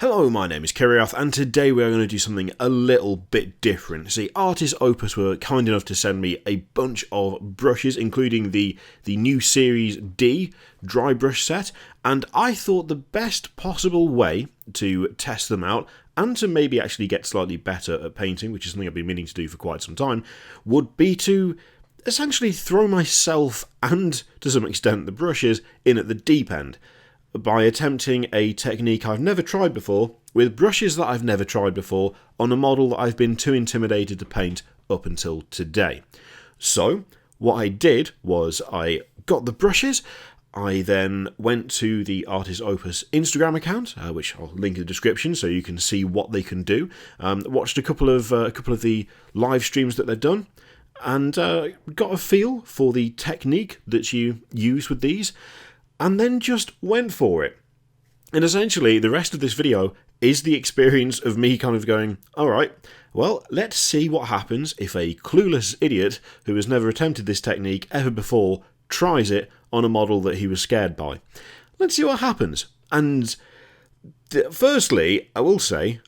Hello, my name is Kiriath, and today we're going to do something a little bit different. See, Artis Opus were kind enough to send me a bunch of brushes, including the new Series D dry brush set, and I thought the best possible way to test them out, and to maybe actually get slightly better at painting, which is something I've been meaning to do for quite some time, would be to essentially throw myself, and to some extent the brushes, in at the deep end, by attempting a technique I've never tried before, with brushes that I've never tried before, on a model that I've been too intimidated to paint up until today. So, what I did was I got the brushes, I then went to the Artis Opus Instagram account, which I'll link in the description so you can see what they can do, watched a couple of the live streams that they've done, and got a feel for the technique that you use with these, and then just went for it. And essentially, the rest of this video is the experience of me kind of going, alright, well, let's see what happens if a clueless idiot who has never attempted this technique ever before tries it on a model that he was scared by. Let's see what happens. And firstly, I will say,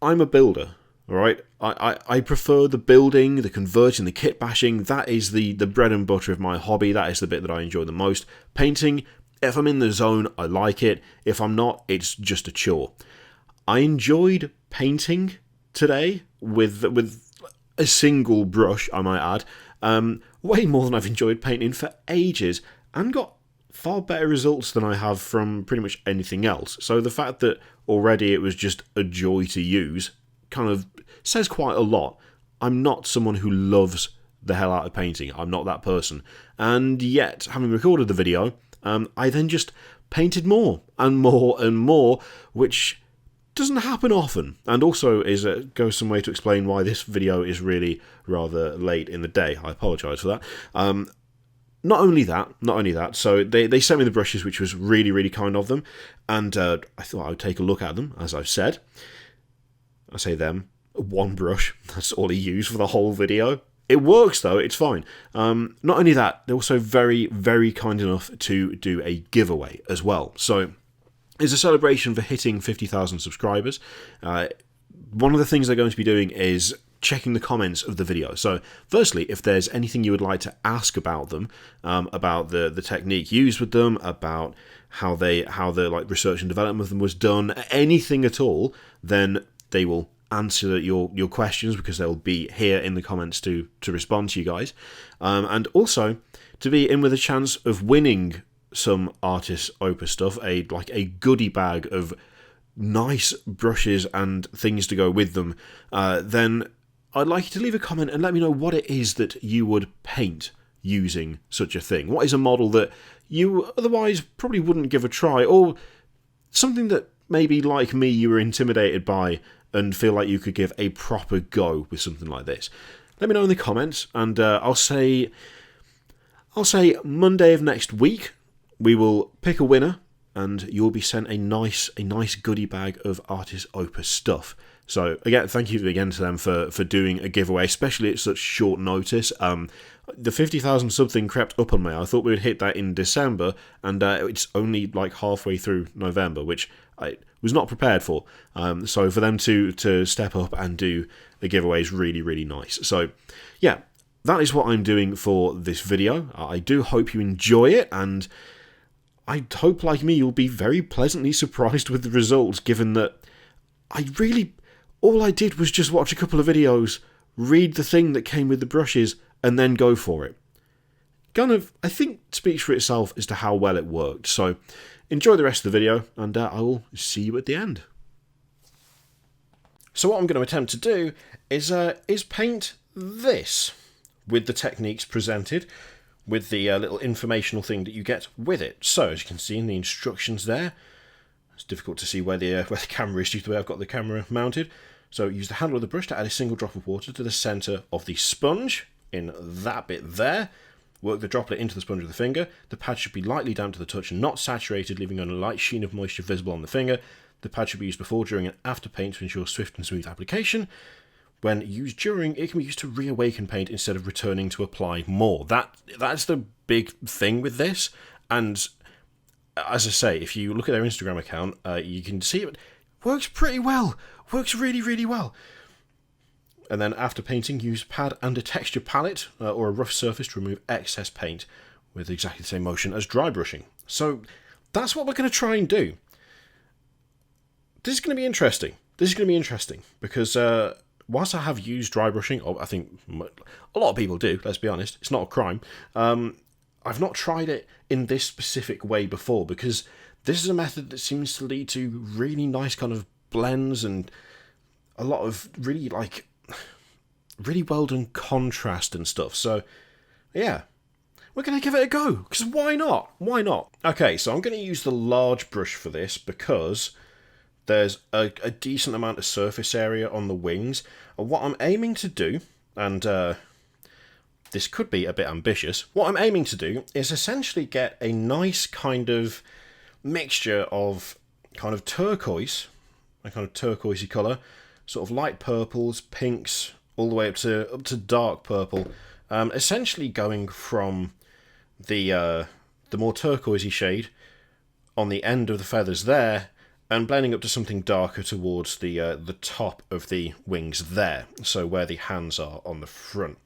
I'm a builder, alright? I prefer the building, the converting, the kit bashing. That is the bread and butter of my hobby. That is the bit that I enjoy the most. Painting, if I'm in the zone, I like it. If I'm not, it's just a chore. I enjoyed painting today with a single brush, I might add, way more than I've enjoyed painting for ages, and got far better results than I have from pretty much anything else. So the fact that already it was just a joy to use kind of says quite a lot. I'm not someone who loves the hell out of painting. I'm not that person. And yet, having recorded the video, I then just painted more and more and more, which doesn't happen often, and also goes some way to explain why this video is really rather late in the day. I apologise for that. Not only that, so they sent me the brushes, which was really, really kind of them, and I thought I would take a look at them, as I've said. I say them, one brush, that's all he used for the whole video. It works though, it's fine. Not only that, they're also very, very kind enough to do a giveaway as well. So, it's a celebration for hitting 50,000 subscribers. One of the things they're going to be doing is checking the comments of the video. So, firstly, if there's anything you would like to ask about them, about the technique used with them, about how the research and development of them was done, anything at all, then they will answer your questions, because they'll be here in the comments to respond to you guys, and also to be in with a chance of winning some Artis Opus stuff, a goodie bag of nice brushes and things to go with them. Then I'd like you to leave a comment and let me know what it is that you would paint using such a thing. What is a model that you otherwise probably wouldn't give a try, or something that maybe, like me, you were intimidated by and feel like you could give a proper go with something like this. Let me know in the comments, and I'll say Monday of next week we will pick a winner, and you'll be sent a nice goodie bag of Artis Opus stuff. So again, thank you again to them for doing a giveaway, especially at such short notice. The 50,000 sub thing crept up on me. I thought we would hit that in December, and it's only like halfway through November, which I was not prepared for. So for them to step up and do a giveaway is really, really nice. So yeah, that is what I'm doing for this video. I do hope you enjoy it, and I hope, like me, you'll be very pleasantly surprised with the results, given that all I did was just watch a couple of videos, read the thing that came with the brushes, and then go for it. Kind of, I think, speaks for itself as to how well it worked. So, enjoy the rest of the video, and I will see you at the end. So what I'm going to attempt to do is paint this with the techniques presented, with the little informational thing that you get with it. So, as you can see in the instructions there, it's difficult to see where the camera is due to the way I've got the camera mounted. So, use the handle of the brush to add a single drop of water to the centre of the sponge, in that bit there. Work the droplet into the sponge with the finger. The pad should be lightly damp to the touch and not saturated, leaving only a light sheen of moisture visible on the finger. The pad should be used before, during, and after paint to ensure swift and smooth application. When used during, it can be used to reawaken paint instead of returning to apply more. That's the big thing with this. And as I say, if you look at their Instagram account, you can see it. Works pretty well. Works really, really well. And then after painting, use pad and a texture palette or a rough surface to remove excess paint with exactly the same motion as dry brushing. So that's what we're going to try and do. This is going to be interesting. Because whilst I have used dry brushing, I think a lot of people do, let's be honest, it's not a crime. I've not tried it in this specific way before because this is a method that seems to lead to really nice kind of blends and a lot of really well done contrast and stuff. So yeah, we're going to give it a go because why not? Okay, so I'm going to use the large brush for this because there's a decent amount of surface area on the wings. And what I'm aiming to do, and this could be a bit ambitious, what I'm aiming to do is essentially get a nice kind of mixture of kind of turquoise, a kind of turquoisey colour, sort of light purples, pinks, all the way up to dark purple. Essentially going from the more turquoisey shade on the end of the feathers there, and blending up to something darker towards the top of the wings there, so where the hands are on the front.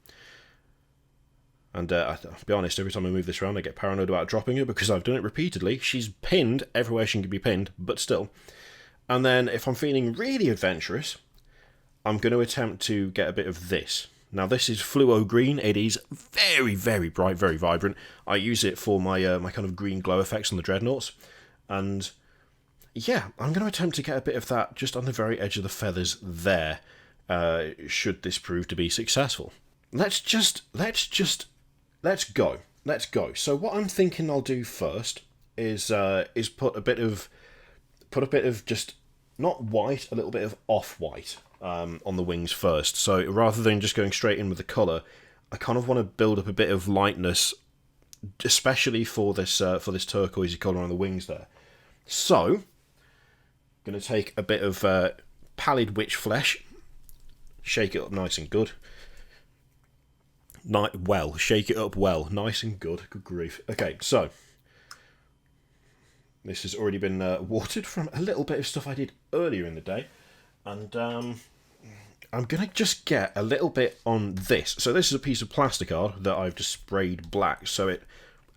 And I'll be honest, every time I move this around I get paranoid about dropping her because I've done it repeatedly. She's pinned everywhere she can be pinned, but still. And then if I'm feeling really adventurous, I'm going to attempt to get a bit of this. Now this is fluo green. It is very, very bright, very vibrant. I use it for my my kind of green glow effects on the dreadnoughts. And yeah, I'm going to attempt to get a bit of that just on the very edge of the feathers there, should this prove to be successful. Let's go. So what I'm thinking I'll do first is put a bit of just not white, a little bit of off-white on the wings first. So rather than just going straight in with the colour, I kind of want to build up a bit of lightness, especially for this turquoisey colour on the wings there. So I'm going to take a bit of pallid witch flesh, shake it up nice and good. Shake it up well, nice and good. Good grief. Okay, so this has already been watered from a little bit of stuff I did earlier in the day, and I'm gonna just get a little bit on this. So this is a piece of plasticard that I've just sprayed black, so it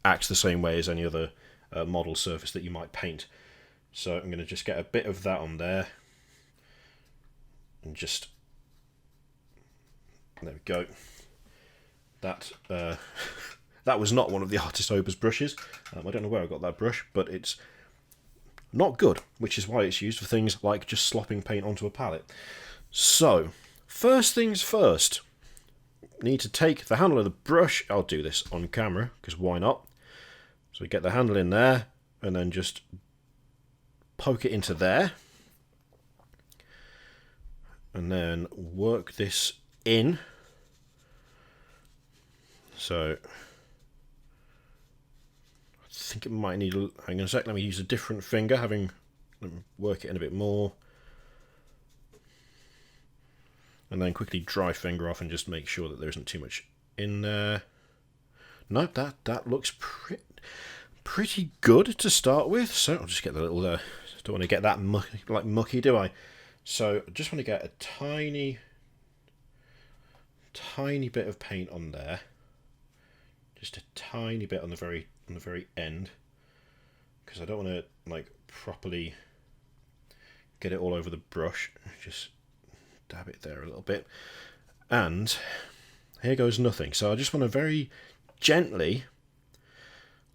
acts the same way as any other model surface that you might paint. So I'm going to just get a bit of that on there, and just, there we go. That that was not one of the Artis Opus brushes. I don't know where I got that brush, but it's not good, which is why it's used for things like just slopping paint onto a palette. So, first things first, need to take the handle of the brush. I'll do this on camera, because why not? So we get the handle in there, and then just poke it into there, and then work this in. So I think it might need a, hang on a sec, let me use a different finger, let me work it in a bit more, and then quickly dry finger off and just make sure that there isn't too much in there. No, that looks pretty good to start with. So I'll just get the little don't want to get that mucky, do I? So I just want to get a tiny bit of paint on there, just a tiny bit on the very end, because I don't want to like properly get it all over the brush. Just dab it there a little bit, and here goes nothing. So I just want to very gently,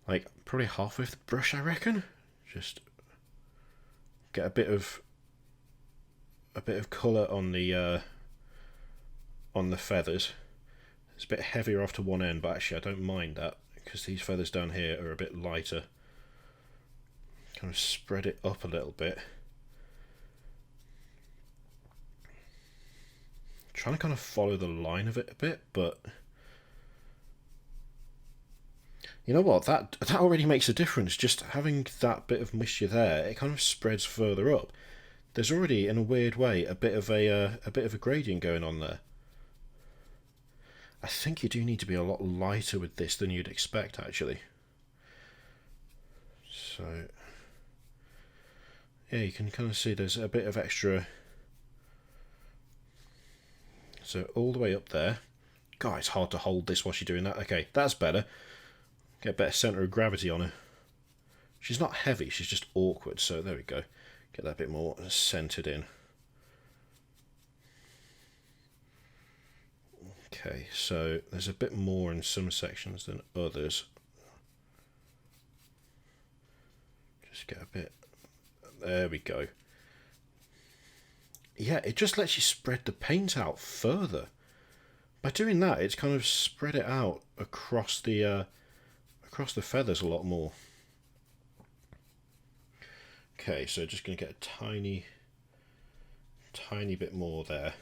like probably halfway with the brush, I reckon, just get a bit of colour on the feathers. It's a bit heavier off to one end, but actually I don't mind that because these feathers down here are a bit lighter. Kind of spread it up a little bit. Trying to kind of follow the line of it a bit, but you know what? That already makes a difference. Just having that bit of moisture there, it kind of spreads further up. There's already, in a weird way, a bit of a gradient going on there. I think you do need to be a lot lighter with this than you'd expect, actually. So Yeah, you can kind of see there's a bit of extra. So all the way up there. God, it's hard to hold this while she's doing that. Okay, that's better. Get a better centre of gravity on her. She's not heavy, she's just awkward. So there we go. Get that bit more centred in. Okay, so there's a bit more in some sections than others. Just get a bit. There we go. Yeah, it just lets you spread the paint out further. By doing that, it's kind of spread it out across the feathers a lot more. Okay, so just going to get a tiny bit more there.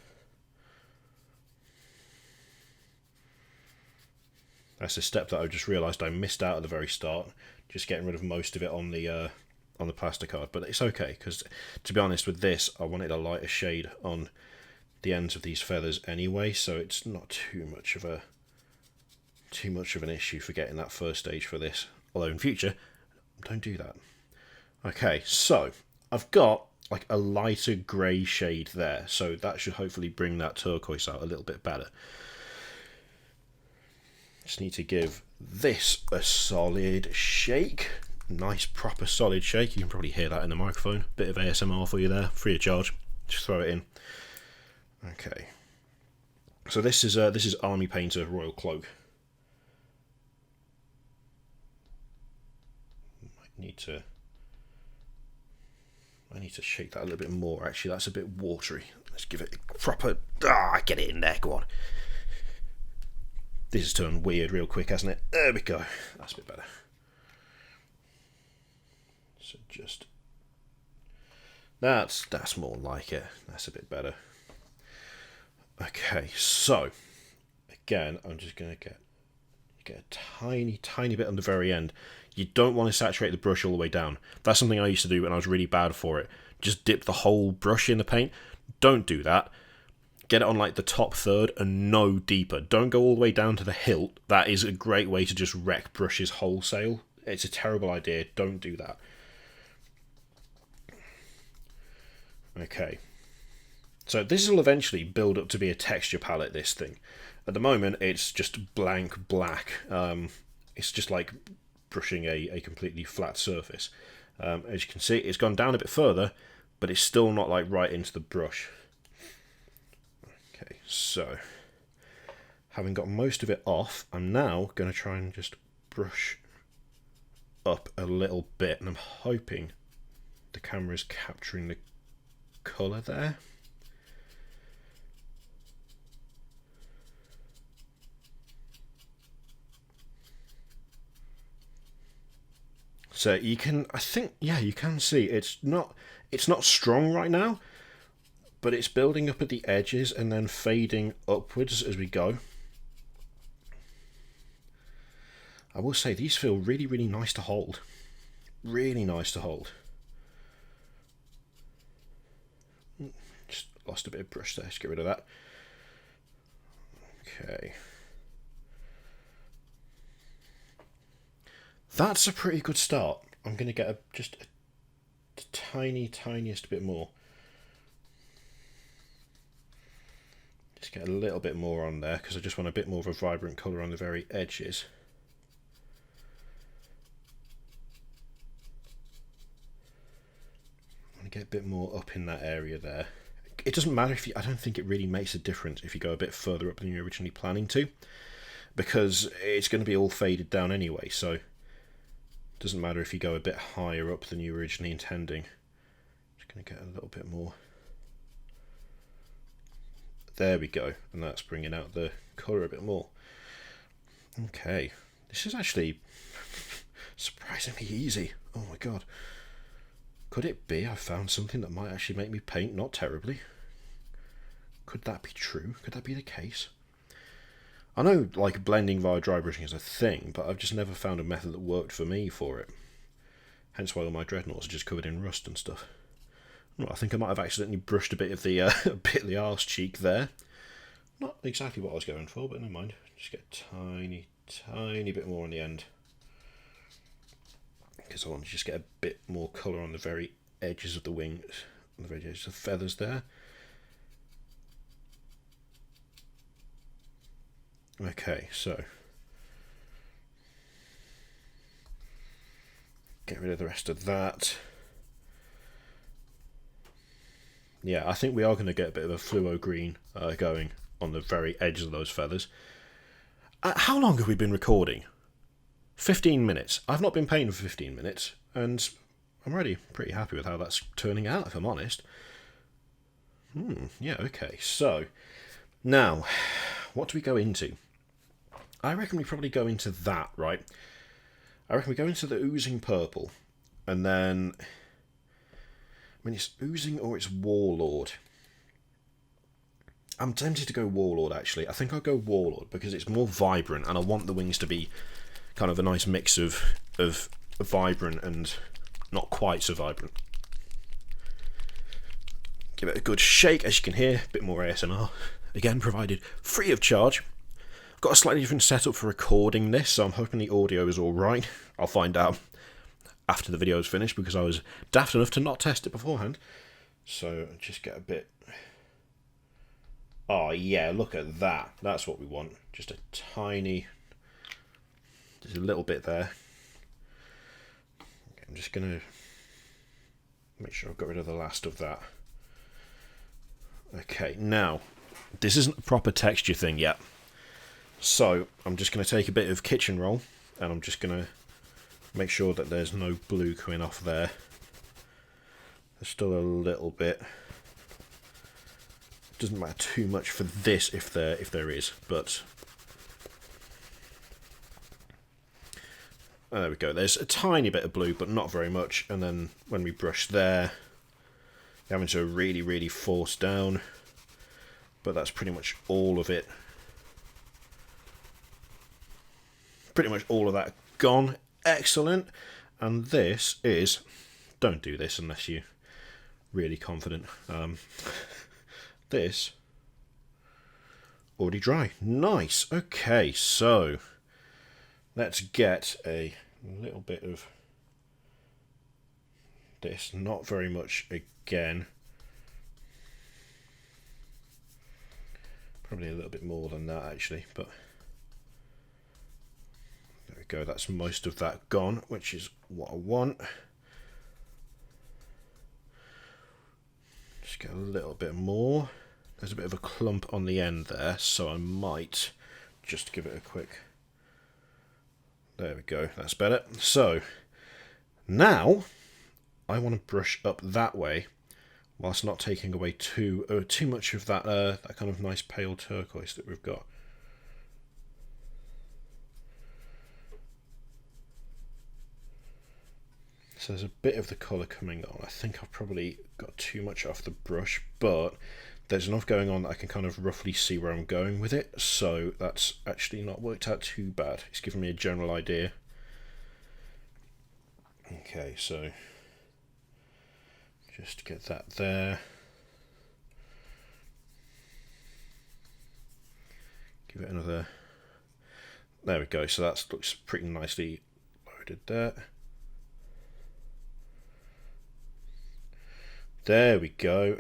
That's a step that I just realised I missed out at the very start. Just getting rid of most of it on the plasticard, but it's okay because, to be honest, with this, I wanted a lighter shade on the ends of these feathers anyway, so it's not too much of an issue for getting that first stage for this. Although in future, don't do that. Okay, so I've got like a lighter grey shade there, so that should hopefully bring that turquoise out a little bit better. Just need to give this a solid shake. Nice proper solid shake. You can probably hear that in the microphone. Bit of ASMR for you there, free of charge. Just throw it in. Okay. So this is Army Painter Royal Cloak. I need to shake that a little bit more. Actually, that's a bit watery. Let's give it a proper. Get it in there. Go on. This has turned weird real quick, hasn't it? There we go. That's a bit better. So just that's more like it. That's a bit better. Okay, so again, I'm just gonna get a tiny bit on the very end. You don't want to saturate the brush all the way down. That's something I used to do when I was really bad for it. Just dip the whole brush in the paint. Don't do that. Get it on like the top third and no deeper. Don't go all the way down to the hilt. That is a great way to just wreck brushes wholesale. It's a terrible idea. Don't do that. Okay. So this will eventually build up to be a texture palette, this thing. At the moment, it's just blank black. It's just like brushing a completely flat surface. As you can see, it's gone down a bit further, but it's still not like right into the brush. Okay, so having got most of it off, I'm now going to try and just brush up a little bit, and I'm hoping the camera's capturing the colour there. So you can, I think, yeah, you can see it's not strong right now, but it's building up at the edges and then fading upwards as we go. I will say these feel really, really nice to hold. Really nice to hold. Just lost a bit of brush there, let's get rid of that. Okay. That's a pretty good start. I'm going to get just a tiniest bit more. Just get a little bit more on there because I just want a bit more of a vibrant colour on the very edges. I want to get a bit more up in that area there. It doesn't matter if you, I don't think it really makes a difference if you go a bit further up than you're originally planning to, because it's going to be all faded down anyway, so it doesn't matter if you go a bit higher up than you were originally intending. Just going to get a little bit more. There we go, and that's bringing out the colour a bit more. Okay, this is actually surprisingly easy. Oh my god. Could it be I found something that might actually make me paint not terribly? Could that be true? Could that be the case? I know like blending via dry brushing is a thing, but I've just never found a method that worked for me for it. Hence why all my dreadnoughts are just covered in rust and stuff. Well, I think I might have accidentally brushed a bit of the arse cheek there. Not exactly what I was going for, but never mind. Just get a tiny bit more on the end, because I want to just get a bit more colour on the very edges of the wings, the very edges of feathers there. Okay, so get rid of the rest of that. Yeah, I think we are going to get a bit of a fluo green going on the very edges of those feathers. How long have we been recording? 15 minutes. I've not been painting for 15 minutes, and I'm already pretty happy with how that's turning out, if I'm honest. Yeah, okay. So, now, what do we go into? I reckon we probably go into that, right? I reckon we go into the oozing purple, and then... I mean, it's oozing or it's warlord. I'm tempted to go warlord, actually. I think I'll go warlord because it's more vibrant, and I want the wings to be kind of a nice mix of vibrant and not quite so vibrant. Give it a good shake, as you can hear. A bit more ASMR. Again, provided free of charge. I've got a slightly different setup for recording this, so I'm hoping the audio is alright. I'll find out after the video is finished, because I was daft enough to not test it beforehand. So just get a bit... Oh yeah, look at that. That's what we want. Just a tiny... Just a little bit there. Okay, I'm just going to make sure I've got rid of the last of that. Okay, now, this isn't a proper texture thing yet. So I'm just going to take a bit of kitchen roll, and I'm just going to make sure that there's no blue coming off there. There's still a little bit. Doesn't matter too much for this if there is, but there we go. There's a tiny bit of blue, but not very much. And then when we brush there, you're having to really, really force down. But that's pretty much all of it. Pretty much all of that gone. Excellent. And this is... Don't do this unless you're really confident. This... Already dry. Nice. Okay, so... Let's get a little bit of this. Not very much again. Probably a little bit more than that, actually, but... There we go, that's most of that gone, which is what I want. Just get a little bit more. There's a bit of a clump on the end there, so I might just give it a quick... There we go, that's better. So, now, I want to brush up that way, whilst not taking away too much of that, that kind of nice pale turquoise that we've got. So there's a bit of the colour coming on. I think I've probably got too much off the brush, but there's enough going on that I can kind of roughly see where I'm going with it. So that's actually not worked out too bad. It's given me a general idea. Okay, so just get that there. Give it another... There we go. So that looks pretty nicely loaded there. There we go.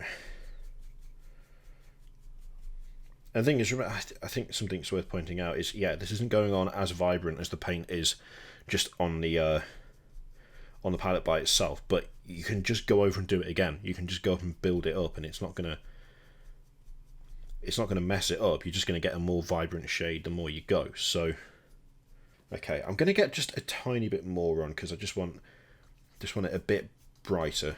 And the thing is, I think something's worth pointing out is, yeah, this isn't going on as vibrant as the paint is just on the palette by itself, but you can just go over and do it again. You can just go up and build it up, and it's not gonna mess it up. You're just gonna get a more vibrant shade the more you go. So, okay, I'm gonna get just a tiny bit more on because I just want it a bit brighter.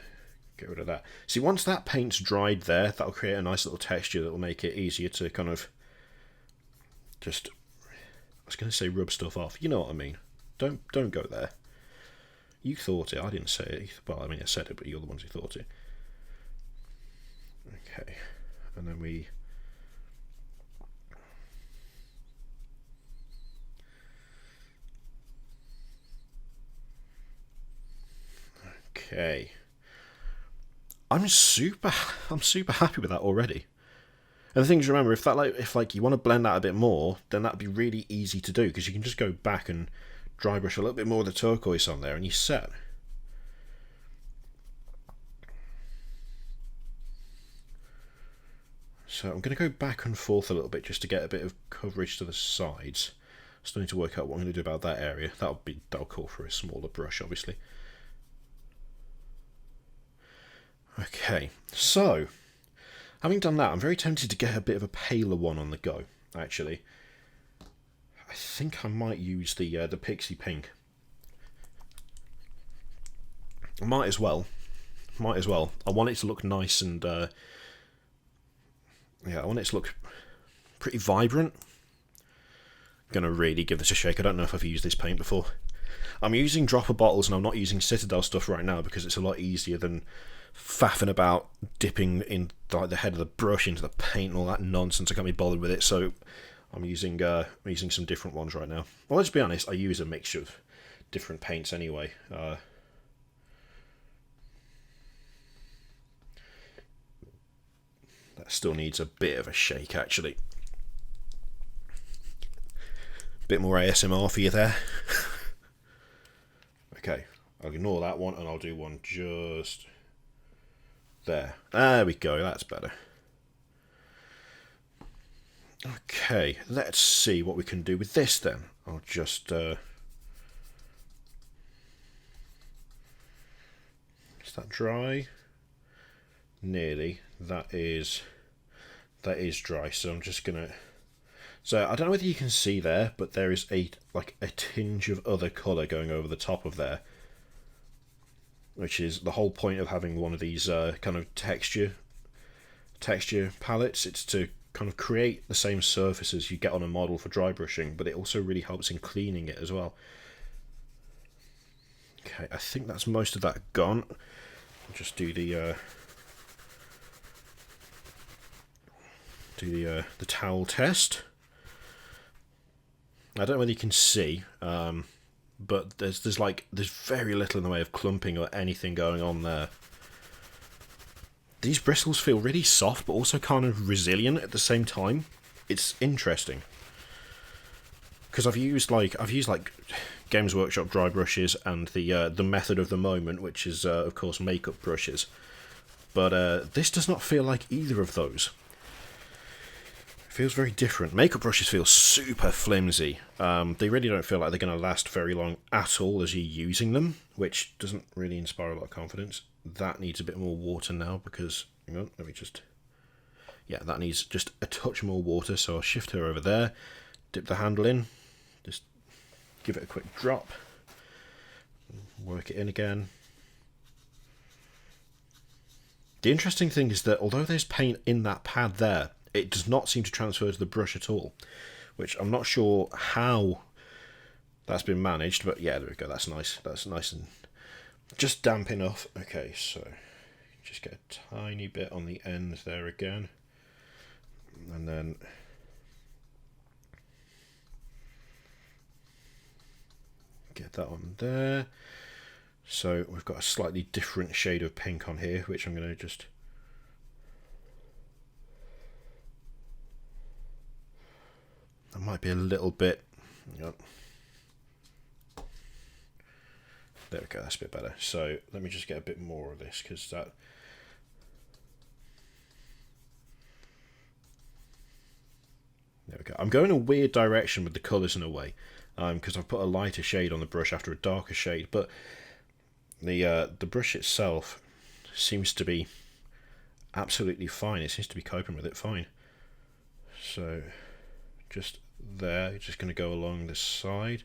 Get rid of that. See, once that paint's dried there, that'll create a nice little texture that will make it easier to kind of just, I was going to say rub stuff off. You know what I mean. Don't go there. You thought it. I didn't say it. Well, I mean, I said it, but you're the ones who thought it. Okay. And then we... Okay. I'm super happy with that already. And the thing is, remember, if you want to blend that a bit more, then that'd be really easy to do because you can just go back and dry brush a little bit more of the turquoise on there, and you're set. So I'm going to go back and forth a little bit just to get a bit of coverage to the sides. Still need to work out what I'm going to do about that area. That'll call for a smaller brush, obviously. Okay, so having done that, I'm very tempted to get a bit of a paler one on the go. Actually, I think I might use the Pixie Pink. I might as well. I want it to look nice and yeah, I want it to look pretty vibrant. I'm gonna really give this a shake. I don't know if I've used this paint before. I'm using dropper bottles and I'm not using Citadel stuff right now because it's a lot easier than faffing about dipping in like the head of the brush into the paint and all that nonsense. I can't be bothered with it, so I'm using some different ones right now. Well, let's be honest, I use a mixture of different paints anyway. That still needs a bit of a shake, actually. Bit more ASMR for you there. Okay, I'll ignore that one and I'll do one just there. There we go, that's better. Okay, let's see what we can do with this then. I'll just is that dry? Nearly. That is dry, so I'm just gonna, so I don't know whether you can see there, but there is a tinge of other colour going over the top of there, which is the whole point of having one of these kind of texture palettes. It's to kind of create the same surfaces you get on a model for dry brushing, but it also really helps in cleaning it as well. Okay, I think that's most of that gone. I'll just do the towel test. I don't know whether you can see, but there's very little in the way of clumping or anything going on there. These bristles feel really soft, but also kind of resilient at the same time. It's interesting because I've used Games Workshop dry brushes and the method of the moment, which is of course makeup brushes, but this does not feel like either of those. Feels very different. Makeup brushes feel super flimsy. They really don't feel like they're going to last very long at all as you're using them, which doesn't really inspire a lot of confidence. That needs a bit more water now because, hang on, let me just, yeah, that needs just a touch more water, so I'll shift her over there, dip the handle in, just give it a quick drop, work it in again. The interesting thing is that although there's paint in that pad there, it does not seem to transfer to the brush at all, which I'm not sure how that's been managed, but yeah, there we go, that's nice. That's nice and just damp enough. Okay, so just get a tiny bit on the end there again, and then get that on there. So we've got a slightly different shade of pink on here, which I'm going to just, that might be a little bit, yep. There we go, that's a bit better. So let me just get a bit more of this, because that, there we go. I'm going a weird direction with the colours in a way, because I've put a lighter shade on the brush after a darker shade, but the brush itself seems to be absolutely fine. It seems to be coping with it fine. So just there, just going to go along this side,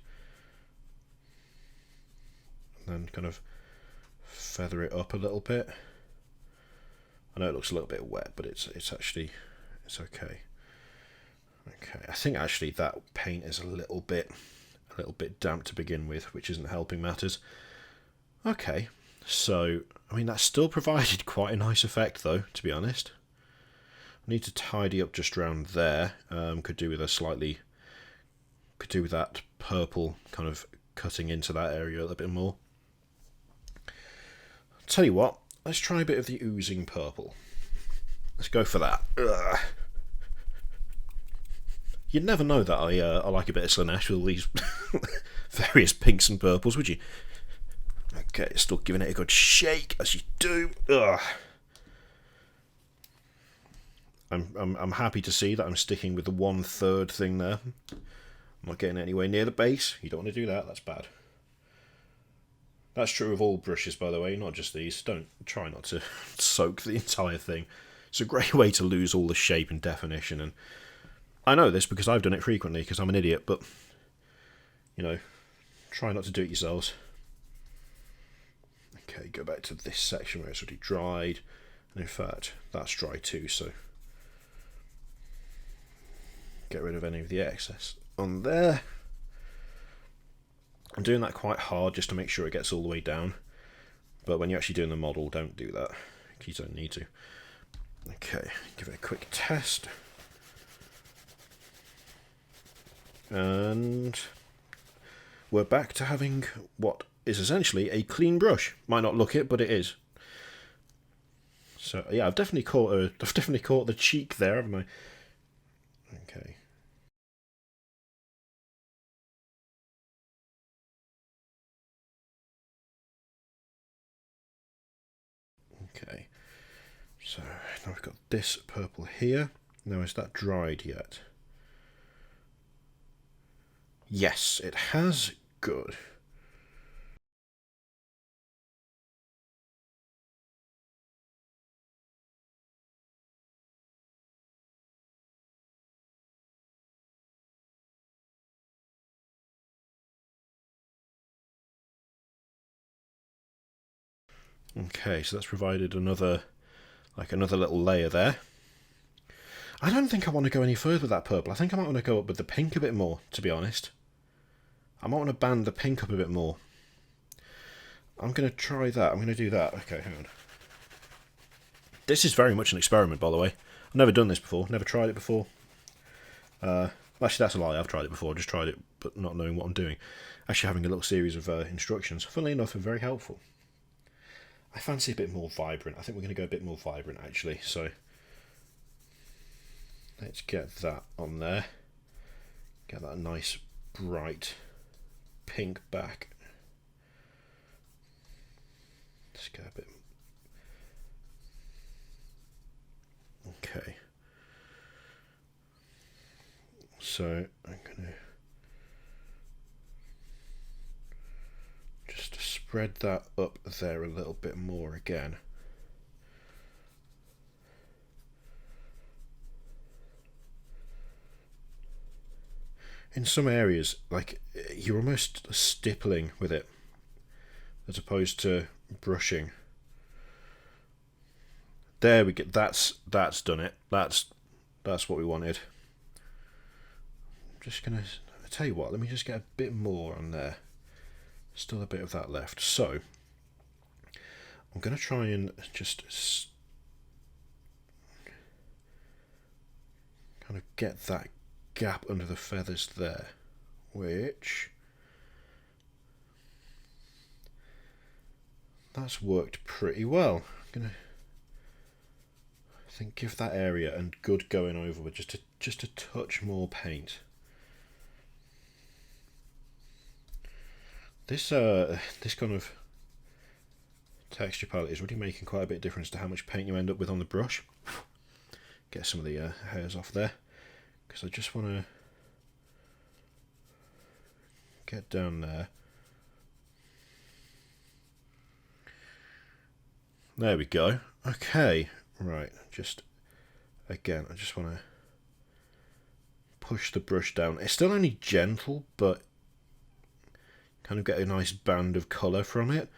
and then kind of feather it up a little bit. I know it looks a little bit wet, but it's actually, it's okay. Okay, I think actually that paint is a little bit damp to begin with, which isn't helping matters. Okay, so I mean that still provided quite a nice effect though, to be honest. I need to tidy up just around there. Could do with that purple kind of cutting into that area a little bit more. Tell you what, let's try a bit of the oozing purple. Let's go for that. Ugh. You'd never know that I like a bit of Slanesh with all these various pinks and purples, would you? Okay, still giving it a good shake, as you do. Ugh. I'm happy to see that I'm sticking with the 1/3 thing there. I'm not getting anywhere near the base. You don't want to do that, that's bad. That's true of all brushes, by the way, not just these. Don't try not to soak the entire thing. It's a great way to lose all the shape and definition, and I know this because I've done it frequently because I'm an idiot, but, you know, try not to do it yourselves. Okay, go back to this section where it's already dried, and in fact, that's dry too, so get rid of any of the excess on there. I'm doing that quite hard just to make sure it gets all the way down, but when you're actually doing the model, don't do that. You don't need to. Okay, give it a quick test. And we're back to having what is essentially a clean brush. Might not look it, but it is. So yeah, I've definitely caught the cheek there, haven't I? Okay. Okay. So now we've got this purple here. Now, is that dried yet? Yes, it has. Good. Okay, so that's provided another little layer there. I don't think I want to go any further with that purple. I think I might want to go up with the pink a bit more, to be honest. I might want to band the pink up a bit more. I'm going to try that. I'm going to do that. Okay, hang on. This is very much an experiment, by the way. I've never done this before. Never tried it before. Actually, that's a lie. I've tried it before. I just tried it, but not knowing what I'm doing. Actually having a little series of instructions. Funnily enough, are very helpful. I fancy a bit more vibrant. I think we're going to go a bit more vibrant, actually. So let's get that on there. Get that nice, bright pink back. Just get a bit. Okay. So I'm going to just spread that up there a little bit more again. In some areas, like, you're almost stippling with it as opposed to brushing. There we go. That's done it. That's what we wanted. I'm just gonna tell you what. Let me just get a bit more on there. Still a bit of that left. So I'm gonna try and just kind of get that gap under the feathers there, which that's worked pretty well. I'm gonna, I think, give that area and good going over with just a touch more paint. This kind of texture palette is really making quite a bit of difference to how much paint you end up with on the brush. Get some of the hairs off there, because I just want to get down there. There we go. Okay, right, just again, I just want to push the brush down. It's still only gentle, but kind of get a nice band of colour from it.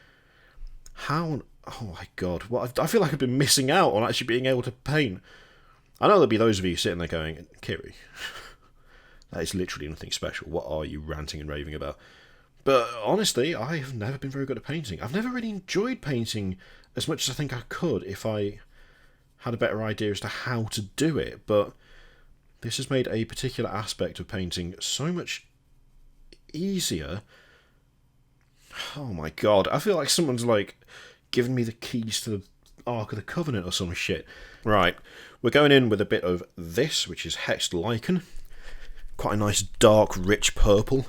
Oh my god, what I feel like I've been missing out on actually being able to paint. I know there'll be those of you sitting there going, Kiri, that is literally nothing special. What are you ranting and raving about? But honestly, I have never been very good at painting. I've never really enjoyed painting as much as I think I could if I had a better idea as to how to do it. But this has made a particular aspect of painting so much easier. Oh my god, I feel like someone's like giving me the keys to the Ark of the Covenant or some shit. Right, we're going in with a bit of this, which is hexed lichen. Quite a nice dark, rich purple.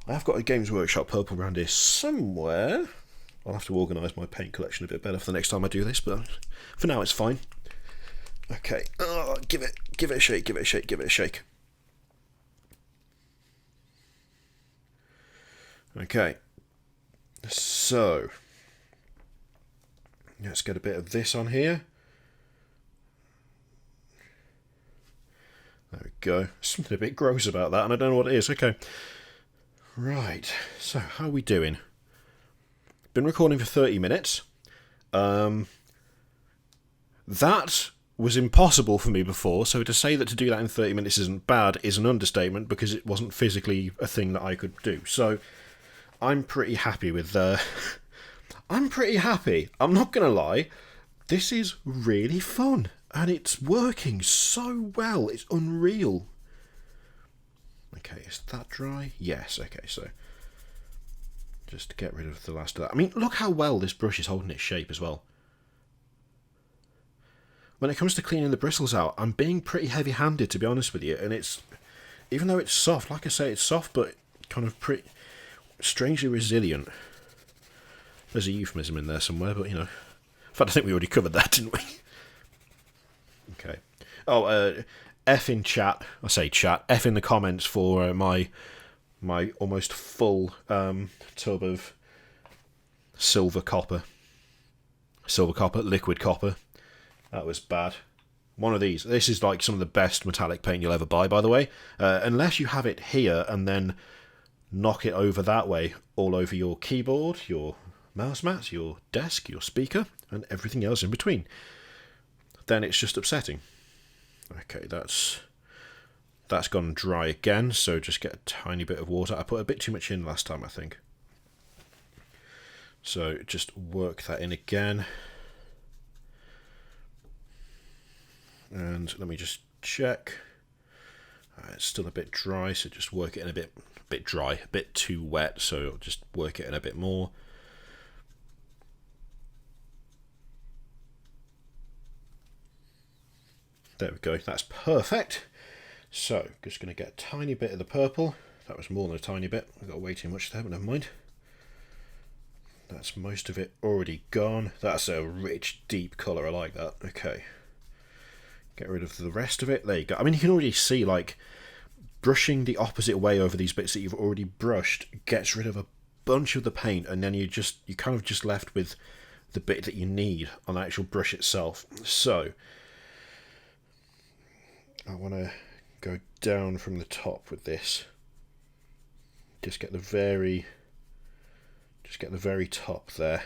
I have got a Games Workshop purple around here somewhere. I'll have to organise my paint collection a bit better for the next time I do this, but for now it's fine. Okay, give it a shake, give it a shake, give it a shake. Okay, so let's get a bit of this on here. There we go. Something a bit gross about that, and I don't know what it is. Okay. Right, so how are we doing? Been recording for 30 minutes. That was impossible for me before, so to say that to do that in 30 minutes isn't bad is an understatement, because it wasn't physically a thing that I could do. So I'm pretty happy with I'm pretty happy. I'm not going to lie. This is really fun. And it's working so well. It's unreal. Okay, is that dry? Yes, okay, so just to get rid of the last of that. I mean, look how well this brush is holding its shape as well. When it comes to cleaning the bristles out, I'm being pretty heavy-handed, to be honest with you. And it's, even though it's soft, like I say, it's soft, but kind of pretty strangely resilient. There's a euphemism in there somewhere, but, you know. In fact, I think we already covered that, didn't we? Okay. Oh, F in chat. I say chat. F in the comments for my almost full tub of silver copper, liquid copper. That was bad. One of these. This is like some of the best metallic paint you'll ever buy, by the way. Unless you have it here and then knock it over that way, all over your keyboard, your mouse mat, your desk, your speaker, and everything else in between. Then it's just upsetting. Okay, that's gone dry again, so just get a tiny bit of water. I put a bit too much in last time, I think. So just work that in again. And let me just check. It's still a bit dry, so just work it in a bit dry, a bit too wet, so just work it in a bit more. There we go, that's perfect. So, just going to get a tiny bit of the purple. That was more than a tiny bit. I got way too much there, but never mind. That's most of it already gone. That's a rich, deep colour, I like that. Okay. Get rid of the rest of it. There you go. I mean, you can already see, like, brushing the opposite way over these bits that you've already brushed gets rid of a bunch of the paint, and then you're kind of just left with the bit that you need on the actual brush itself. So I want to go down from the top with this. Just get the very top there.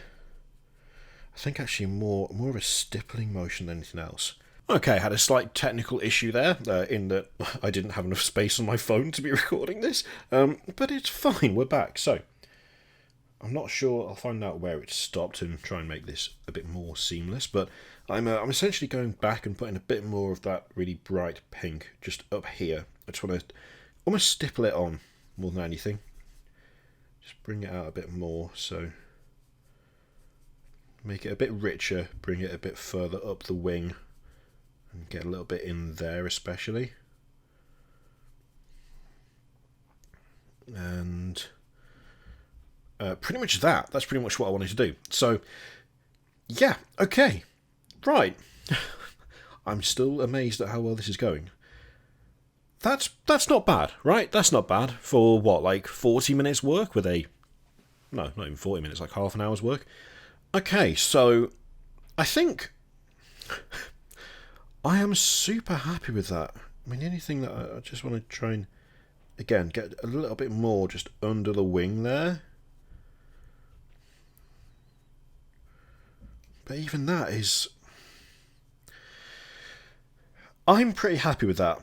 I think actually more of a stippling motion than anything else. Okay, I had a slight technical issue there, in that I didn't have enough space on my phone to be recording this, but it's fine, we're back. So, I'm not sure, I'll find out where it stopped and try and make this a bit more seamless, but I'm essentially going back and putting a bit more of that really bright pink just up here. I just want to almost stipple it on more than anything. Just bring it out a bit more, so make it a bit richer, bring it a bit further up the wing, and get a little bit in there especially. And pretty much that's pretty much what I wanted to do. So, yeah, okay, right. I'm still amazed at how well this is going. That's not bad, right? That's not bad for what, like 40 minutes work with a... No, not even 40 minutes, like half an hour's work. Okay, so I think I am super happy with that. I mean, anything that I just want to try and, again, get a little bit more just under the wing there. But even that is... I'm pretty happy with that.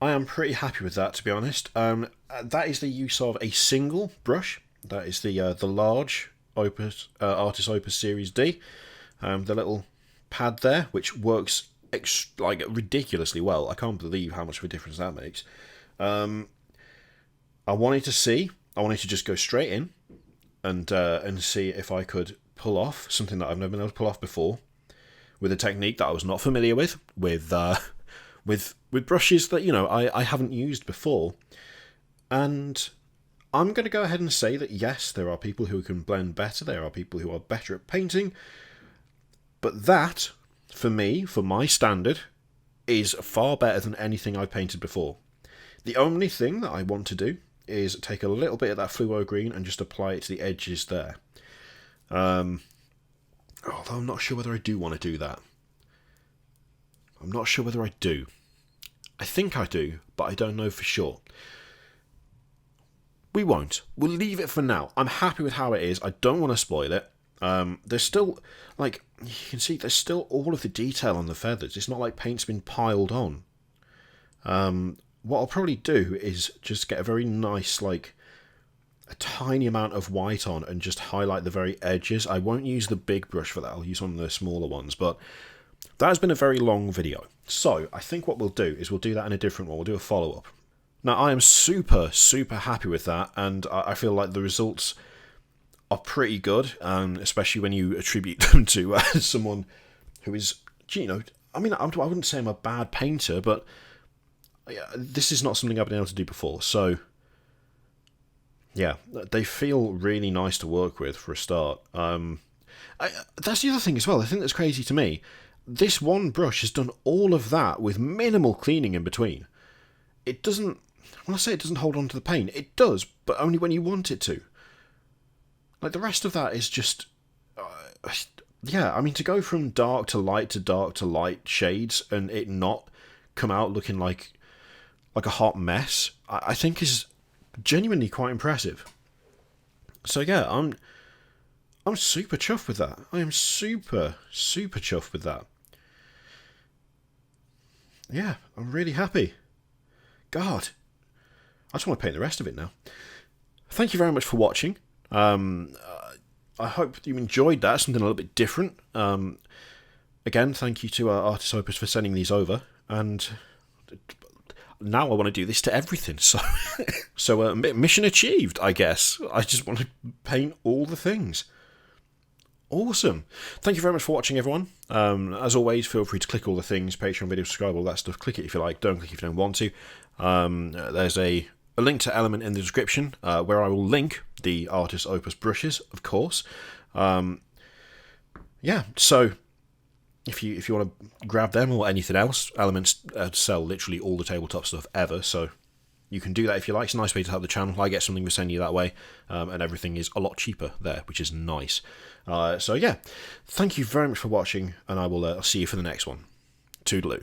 I am pretty happy with that, to be honest. That is the use of a single brush. That is the large Opus, Artis Opus Series D. The little pad there, which works like ridiculously well. I can't believe how much of a difference that makes. I wanted to just go straight in and see if I could pull off something that I've never been able to pull off before, with a technique that I was not familiar with brushes that, you know, I haven't used before. And I'm going to go ahead and say that yes, there are people who can blend better, there are people who are better at painting, but that, for me, for my standard, is far better than anything I've painted before. The only thing that I want to do is take a little bit of that fluo green and just apply it to the edges there. Although I'm not sure whether I do want to do that. I'm not sure whether I do. I think I do, but I don't know for sure. We won't. We'll leave it for now. I'm happy with how it is. I don't want to spoil it. There's still, like, you can see there's still all of the detail on the feathers. It's not like paint's been piled on. What I'll probably do is just get a very nice, like, a tiny amount of white on and just highlight the very edges. I won't use the big brush for that. I'll use one of the smaller ones, but that has been a very long video. So I think what we'll do is we'll do that in a different one. We'll do a follow-up. Now, I am super, super happy with that, and I feel like the results are pretty good, especially when you attribute them to someone who is, you know, I mean, I wouldn't say I'm a bad painter, but this is not something I've been able to do before, so yeah, they feel really nice to work with for a start. That's the other thing as well. I think that's crazy to me. This one brush has done all of that with minimal cleaning in between. It doesn't, when I say it doesn't hold on to the paint, it does, but only when you want it to. Like, the rest of that is just, yeah, I mean, to go from dark to light shades and it not come out looking like a hot mess, I think is genuinely quite impressive. So yeah, I'm super chuffed with that. I am super, super chuffed with that. Yeah, I'm really happy. God, I just want to paint the rest of it now. Thank you very much for watching. I hope you enjoyed that, something a little bit different. Again, thank you to Artis Opus for sending these over, and now I want to do this to everything, so mission achieved, I guess. I just want to paint all the things. Awesome. Thank you very much for watching, everyone. As always, feel free to click all the things, Patreon video, subscribe, all that stuff. Click it if you like, don't click if you don't want to. There's a link to Element in the description, where I will link the Artis Opus brushes, of course. Yeah, so if you want to grab them or anything else, Elements sell literally all the tabletop stuff ever, so you can do that if you like. It's a nice way to help the channel. I get something to send you that way, and everything is a lot cheaper there, which is nice. So yeah, thank you very much for watching, and I will see you for the next one. Toodaloo.